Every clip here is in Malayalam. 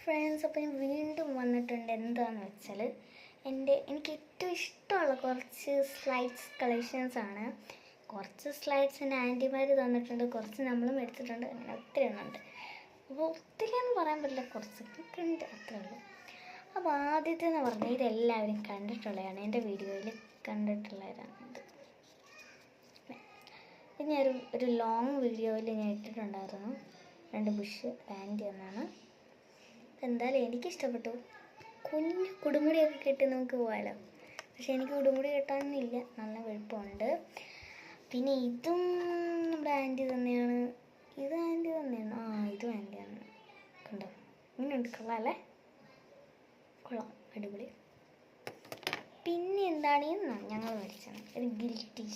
ഫ്രണ്ട്സ്, അപ്പോൾ ഞാൻ വീണ്ടും വന്നിട്ടുണ്ട്. എന്താണെന്ന് വെച്ചാൽ എനിക്ക് ഏറ്റവും ഇഷ്ടമുള്ള കുറച്ച് സ്ലൈഡ്സ് കളക്ഷൻസാണ്. കുറച്ച് സ്ലൈഡ്സ് എൻ്റെ ആൻറ്റിമാർ തന്നിട്ടുണ്ട്, കുറച്ച് നമ്മളും എടുത്തിട്ടുണ്ട്. അങ്ങനെ ഒത്തിരി എണ്ണമുണ്ട്. അപ്പോൾ ഒത്തിരിയൊന്നും പറയാൻ പറ്റില്ല, കുറച്ചൊക്കെ ഉണ്ട്, അത്രേ ഉള്ളൂ. അപ്പോൾ ആദ്യത്തെ എന്ന് പറഞ്ഞാൽ ഇതെല്ലാവരും കണ്ടിട്ടുള്ളതാണ്, എൻ്റെ വീഡിയോയിൽ കണ്ടിട്ടുള്ളവരാണ്. ഇത് ഞാനൊരു ലോങ് വീഡിയോയിൽ ഞാൻ ഇട്ടിട്ടുണ്ടായിരുന്നു. 2 ബുഷ് പാൻറ്റ് എന്നാണ്. എന്തായാലും എനിക്കിഷ്ടപ്പെട്ടു. കുഞ്ഞു കുടുമുടിയൊക്കെ കെട്ടി നമുക്ക് പോകാമല്ലോ. പക്ഷെ എനിക്ക് കുടുമുടി കെട്ടാനൊന്നുമില്ല, നല്ല വെളുപ്പമുണ്ട്. പിന്നെ ഇതും നമ്മുടെ ആൻറ്റി തന്നെയാണ്. ഇത് ആൻറ്റി തന്നെയാണ്. ഇതും ആൻറ്റിയാണ്. കണ്ടോ, ഇങ്ങനെയുണ്ട്. കൊള്ളാമല്ലേ? കൊള്ളാം, അടിപൊളി. പിന്നെ എന്താണ് ഞങ്ങൾ മേടിച്ചത് ഒരു ഗിൽറ്റി.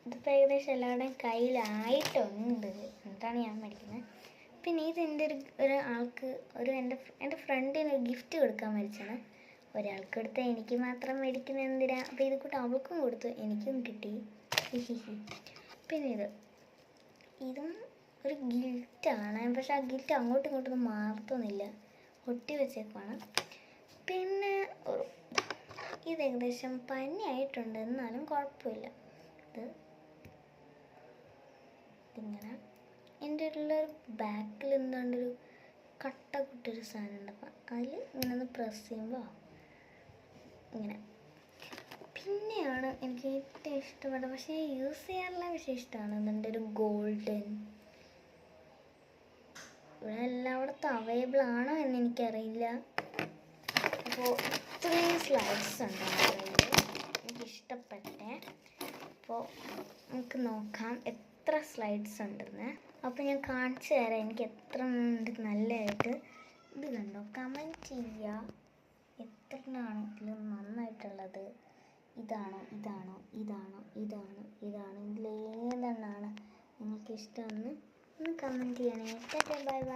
ഇതിപ്പോൾ ഏകദേശം എല്ലാവരുടെയും കയ്യിലായിട്ടുണ്ട്. എന്നിട്ടാണ് ഞാൻ മേടിക്കുന്നത്. പിന്നെ ഇത് എൻ്റെ ഒരാൾക്ക് എൻ്റെ ഫ്രണ്ടിന് ഒരു ഗിഫ്റ്റ് കൊടുക്കാൻ മേടിച്ചാണ്. ഒരാൾക്ക് കൊടുത്താൽ എനിക്ക് മാത്രം മേടിക്കുന്നത് എന്തിനാ? അപ്പോൾ ഇത് കൂട്ട് അവൾക്കും കൊടുത്തു, എനിക്കും കിട്ടി. പിന്നെ ഇതും ഒരു ഗിഫ്റ്റാണ്. പക്ഷെ ആ ഗിഫ്റ്റ് അങ്ങോട്ടും ഇങ്ങോട്ടൊന്നും മാറത്തൊന്നുമില്ല, ഒട്ടി വെച്ചേക്കാണ്. പിന്നെ ഇത് ഏകദേശം പനിയായിട്ടുണ്ട്, എന്നാലും കുഴപ്പമില്ല. ഇതിങ്ങനെ എൻ്റെ ഉള്ളൊരു ബാക്കിൽ എന്താണ്ടൊരു കട്ട കുട്ടൊരു സാധനം ഉണ്ട്. അപ്പം അതിൽ ഇങ്ങനെ ഒന്ന് പ്രസ് ചെയ്യുമ്പോൾ ഇങ്ങനെ. പിന്നെയാണ് എനിക്ക് ഏറ്റവും ഇഷ്ടപ്പെട്ടത്, പക്ഷേ യൂസ് ചെയ്യാനുള്ള പക്ഷേ ഇഷ്ടമാണ്. ഇതിൻ്റെ ഒരു ഗോൾഡൻ. ഇവിടെ എല്ലായിടത്തും അവൈലബിൾ ആണോ എന്ന് എനിക്കറിയില്ല. അപ്പോൾ ഇത്രയും സ്ലൈഡ്സ് ഉണ്ട് എനിക്കിഷ്ടപ്പെട്ടെ. അപ്പോൾ നമുക്ക് നോക്കാം എത്ര സ്ലൈഡ്സ് ഉണ്ടെന്ന്. അപ്പോൾ ഞാൻ കാണിച്ചു തരാം എനിക്ക് എത്ര ഉണ്ട് നല്ലതായിട്ട്. ഇത് കണ്ടോ, കമൻറ്റ് ചെയ്യുക എത്ര എണ്ണമാണ് ഇതിൽ നന്നായിട്ടുള്ളത്. ഇതാണോ ഇതാണോ ഇതാണോ ഇതാണോ ഇതാണോ ഇതിലേതെണ്ണമാണ് നിങ്ങൾക്ക് ഇഷ്ടമെന്ന് ഒന്ന് കമൻറ്റ് ചെയ്യണേ. Bye bye.